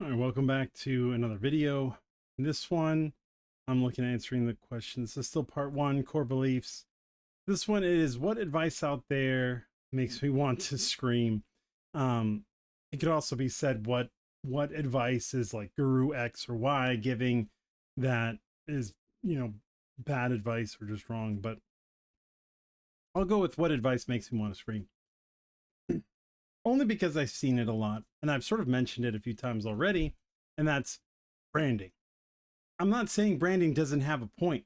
All right, welcome back to another video. In this one, I'm looking at answering the question. This is still part one, core beliefs. This one is what advice out there makes me want to scream. Um, it could also be said what advice is like Guru X or Y giving that is, bad advice or just wrong. But I'll go with what advice makes me want to scream. Only because I've seen it a lot and I've sort of mentioned it a few times already, and that's branding. I'm not saying branding doesn't have a point,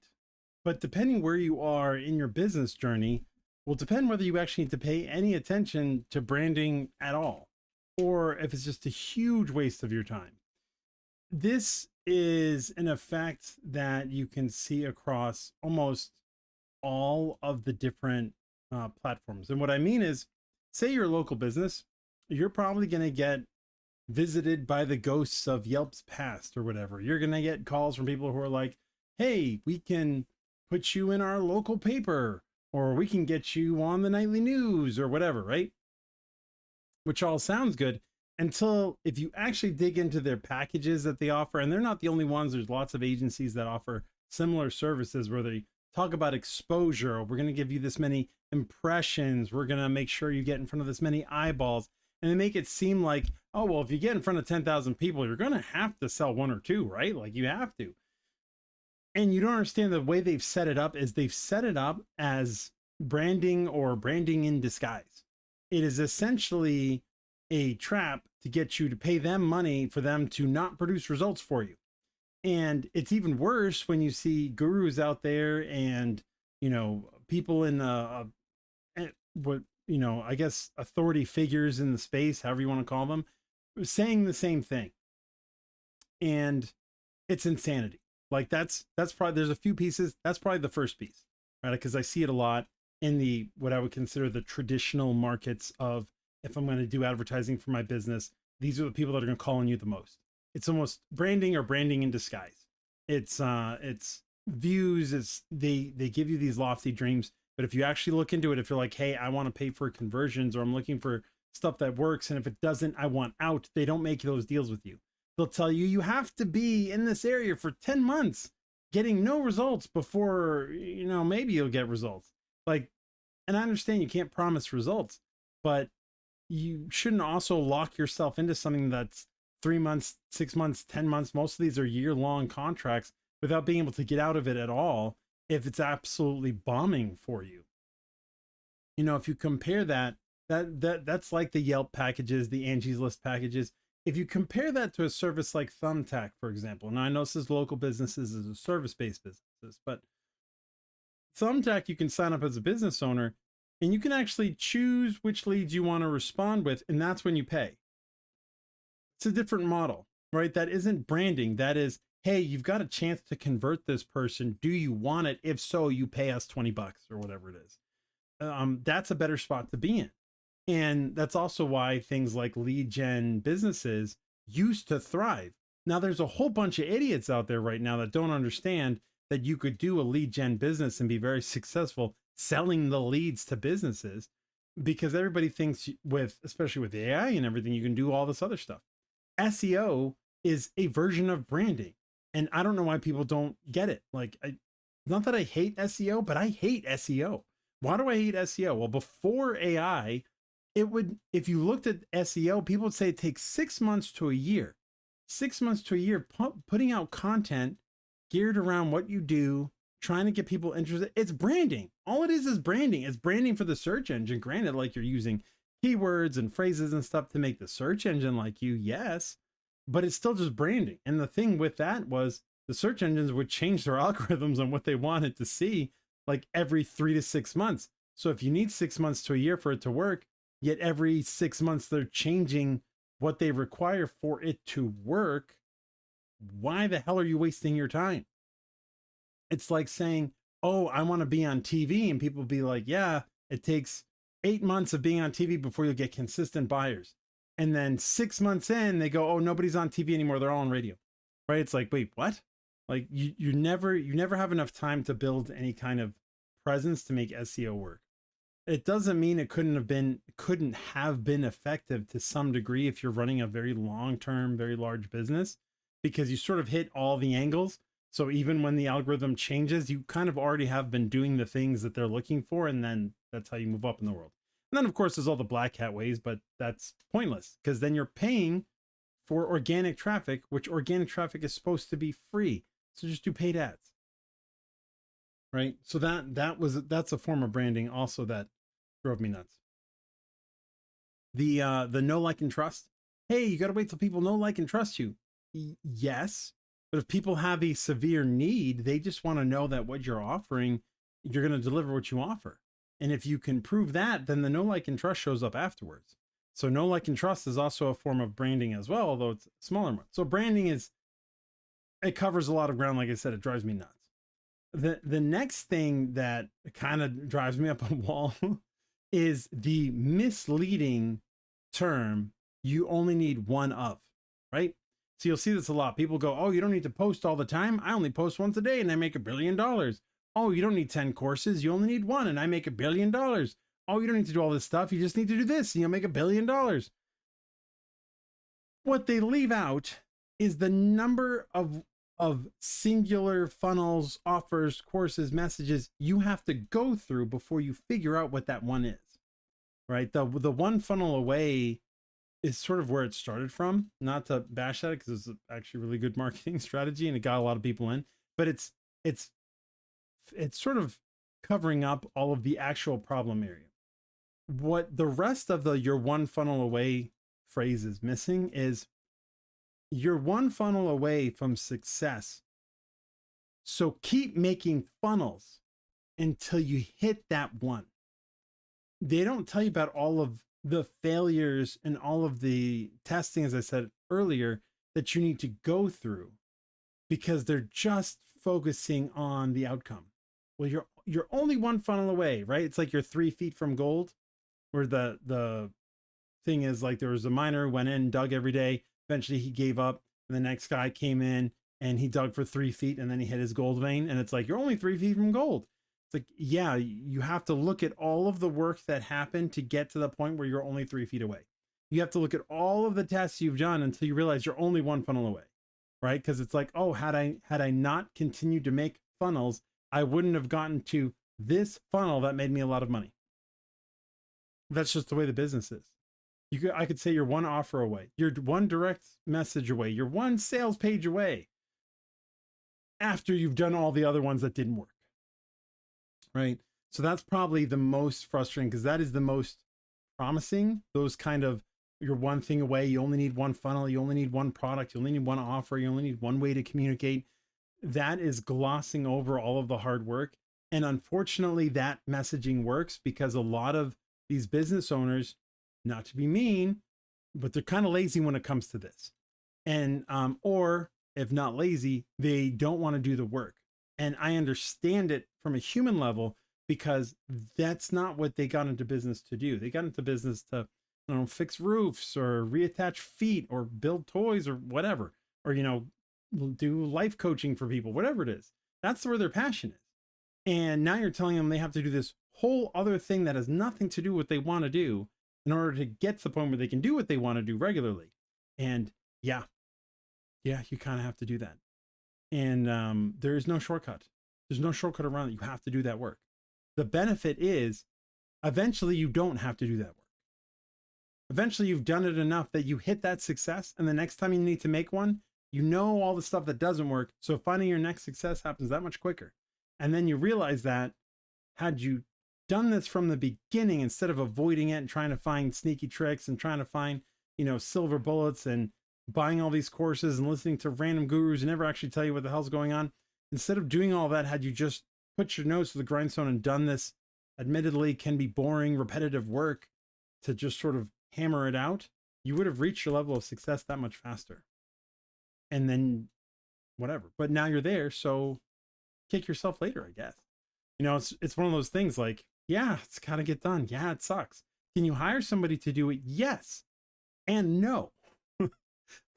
but depending where you are in your business journey will depend whether you actually need to pay any attention to branding at all, or if it's just a huge waste of your time. This is an effect that you can see across almost all of the different platforms. And what I mean is, say you're a local business, you're probably going to get visited by the ghosts of Yelp's past or whatever. You're going to get calls from people who are like, hey, we can put you in our local paper, or we can get you on the nightly news or whatever, right? Which all sounds good until if you actually dig into their packages that they offer, and they're not the only ones, there's lots of agencies that offer similar services where they talk about exposure. We're going to give you this many impressions. We're going to make sure you get in front of this many eyeballs. And they make it seem like, oh, well, if you get in front of 10,000 people, you're going to have to sell one or two, right? Like you have to. And you don't understand the way they've set it up is they've set it up as branding or branding in disguise. It is essentially a trap to get you to pay them money for them to not produce results for you. And it's even worse when you see gurus out there and, people in what, I guess authority figures in the space, however you want to call them, saying the same thing. And it's insanity. Like that's probably, there's a few pieces. That's probably the first piece, right? Because I see it a lot in the what I would consider the traditional markets of, if I'm going to do advertising for my business, these are the people that are going to call on you the most. It's almost branding or branding in disguise. It's views. It's they give you these lofty dreams, but if you actually look into it, if you're like, hey, I want to pay for conversions, or I'm looking for stuff that works, and if it doesn't, I want out. They don't make those deals with you. They'll tell you you have to be in this area for 10 months getting no results before, maybe you'll get results. Like, and I understand you can't promise results, but you shouldn't also lock yourself into something that's 3 months, 6 months, 10 months. Most of these are year-long contracts without being able to get out of it at all if it's absolutely bombing for you. If you compare that's like the Yelp packages, the Angie's List packages. If you compare that to a service like Thumbtack, for example, and I know this is local businesses, as a service-based businesses, but Thumbtack, you can sign up as a business owner and you can actually choose which leads you want to respond with, and that's when you pay. It's a different model, right? That isn't branding. That is, hey, you've got a chance to convert this person. Do you want it? If so, you pay us $20 or whatever it is. That's a better spot to be in. And that's also why things like lead gen businesses used to thrive. Now, there's a whole bunch of idiots out there right now that don't understand that you could do a lead gen business and be very successful selling the leads to businesses, because everybody thinks especially with AI and everything, you can do all this other stuff. SEO is a version of branding. And I don't know why people don't get it. Like, not that I hate SEO, but I hate SEO. Why do I hate SEO? Well, before AI, if you looked at SEO, people would say it takes 6 months to a year. 6 months to a year putting out content geared around what you do, trying to get people interested. It's branding. All it is branding. It's branding for the search engine. Granted, like, you're using keywords and phrases and stuff to make the search engine like you, yes, but it's still just branding. And the thing with that was the search engines would change their algorithms on what they wanted to see, like every 3 to 6 months. So if you need 6 months to a year for it to work, yet every 6 months they're changing what they require for it to work, why the hell are you wasting your time? It's like saying, oh, I want to be on TV, and people be like, yeah, it takes 8 months of being on TV before you'll get consistent buyers. And then 6 months in, they go, oh, nobody's on TV anymore. They're all on radio, right? It's like, wait, what? Like you never have enough time to build any kind of presence to make SEO work. It doesn't mean it couldn't have been effective to some degree if you're running a very long-term, very large business, because you sort of hit all the angles. So even when the algorithm changes, you kind of already have been doing the things that they're looking for, and then that's how you move up in the world. And then of course there's all the black hat ways, but that's pointless because then you're paying for organic traffic, which organic traffic is supposed to be free. So just do paid ads. Right? So that's a form of branding also that drove me nuts. The know, like, and trust. Hey, you got to wait till people know, like, and trust you. Yes, but if people have a severe need, they just want to know that what you're offering, you're going to deliver what you offer. And if you can prove that, then the know, like, and trust shows up afterwards. So know, like, and trust is also a form of branding as well, although it's a smaller one. So branding it covers a lot of ground. Like I said, it drives me nuts. The next thing that kind of drives me up a wall is the misleading term, you only need one of, right? So you'll see this a lot. People go, oh, you don't need to post all the time. I only post once a day and I make $1 billion. Oh, you don't need 10 courses. You only need one and I make $1 billion. Oh, you don't need to do all this stuff. You just need to do this and you'll make $1 billion. What they leave out is the number of singular funnels, offers, courses, messages you have to go through before you figure out what that one is, right? The one funnel away is sort of where it started from. Not to bash at it, because it's actually a really good marketing strategy and it got a lot of people in, but it's sort of covering up all of the actual problem area. What the rest of the your one funnel away phrase is missing is you're one funnel away from success. So keep making funnels until you hit that one. They don't tell you about all of the failures and all of the testing, as I said earlier, that you need to go through because they're just focusing on the outcome. Well, you're only one funnel away, right? It's like you're 3 feet from gold, where the thing is like there was a miner who went in, dug every day. Eventually he gave up and the next guy came in and he dug for 3 feet and then he hit his gold vein. And it's like, you're only 3 feet from gold. It's like, yeah, you have to look at all of the work that happened to get to the point where you're only 3 feet away. You have to look at all of the tests you've done until you realize you're only one funnel away, right? Because it's like, oh, had I not continued to make funnels, I wouldn't have gotten to this funnel that made me a lot of money. That's just the way the business is. I could say you're one offer away, you're one direct message away, you're one sales page away after you've done all the other ones that didn't work, right? So that's probably the most frustrating because that is the most promising. Those kind of, you're one thing away, you only need one funnel, you only need one product, you only need one offer, you only need one way to communicate. That is glossing over all of the hard work. And unfortunately, that messaging works because a lot of these business owners, not to be mean, but they're kind of lazy when it comes to this. And, or if not lazy, they don't want to do the work. And I understand it from a human level because that's not what they got into business to do. They got into business to, fix roofs or reattach feet or build toys or whatever, or, do life coaching for people, whatever it is. That's where their passion is. And now you're telling them they have to do this whole other thing that has nothing to do with what they want to do in order to get to the point where they can do what they want to do regularly. And yeah, you kind of have to do that. And there is no shortcut. There's no shortcut around it. You have to do that work. The benefit is eventually you don't have to do that work. Eventually you've done it enough that you hit that success. And the next time you need to make one, you know all the stuff that doesn't work. So finding your next success happens that much quicker. And then you realize that had you done this from the beginning, instead of avoiding it and trying to find sneaky tricks and trying to find, silver bullets and buying all these courses and listening to random gurus who never actually tell you what the hell's going on. Instead of doing all that, had you just put your nose to the grindstone and done this, admittedly can be boring, repetitive work to just sort of hammer it out, you would have reached your level of success that much faster. And then whatever, but now you're there. So kick yourself later, I guess. It's one of those things like, yeah, it's got to get done. Yeah, it sucks. Can you hire somebody to do it? Yes. And no.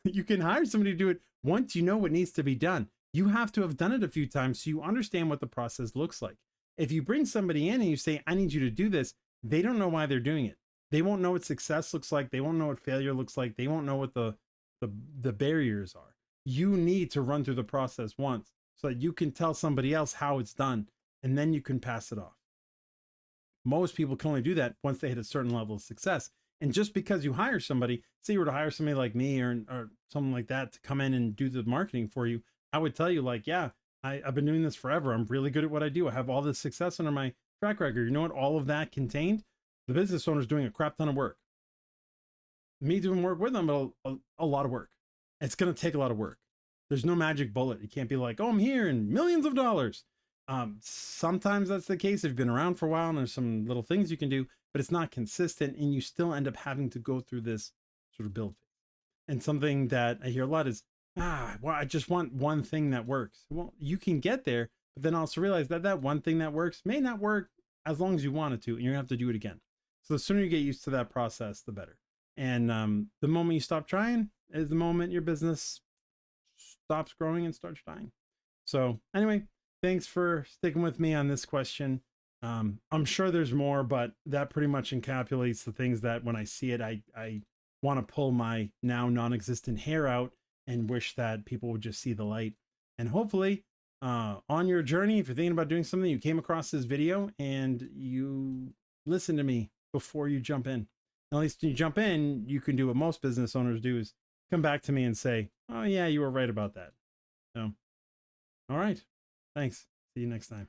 You can hire somebody to do it once you know what needs to be done. You have to have done it a few times so you understand what the process looks like. If you bring somebody in and you say, I need you to do this, they don't know why they're doing it. They won't know what success looks like. They won't know what failure looks like. They won't know what the, the barriers are. You need to run through the process once so that you can tell somebody else how it's done, and then you can pass it off. Most people can only do that once they hit a certain level of success. And just because you hire somebody, say you were to hire somebody like me or something like that to come in and do the marketing for you, I would tell you like, yeah, I've been doing this forever. I'm really good at what I do. I have all this success under my track record. You know what all of that contained? The business owner's doing a crap ton of work. Me doing work with them, a lot of work. It's going to take a lot of work. There's no magic bullet. You can't be like, oh, I'm here and millions of dollars. Sometimes that's the case if you've been around for a while and there's some little things you can do, but it's not consistent and you still end up having to go through this sort of build phase. And something that I hear a lot is, well, I just want one thing that works. Well, you can get there, but then also realize that that one thing that works may not work as long as you want it to, and you're gonna have to do it again. So the sooner you get used to that process, the better. And the moment you stop trying is the moment your business stops growing and starts dying. So anyway, thanks for sticking with me on this question. I'm sure there's more, but that pretty much encapsulates the things that when I see it, I want to pull my now non-existent hair out and wish that people would just see the light. And hopefully on your journey, if you're thinking about doing something, you came across this video and you listen to me before you jump in. At least when you jump in, you can do what most business owners do is come back to me and say, oh yeah, you were right about that. So, all right. Thanks. See you next time.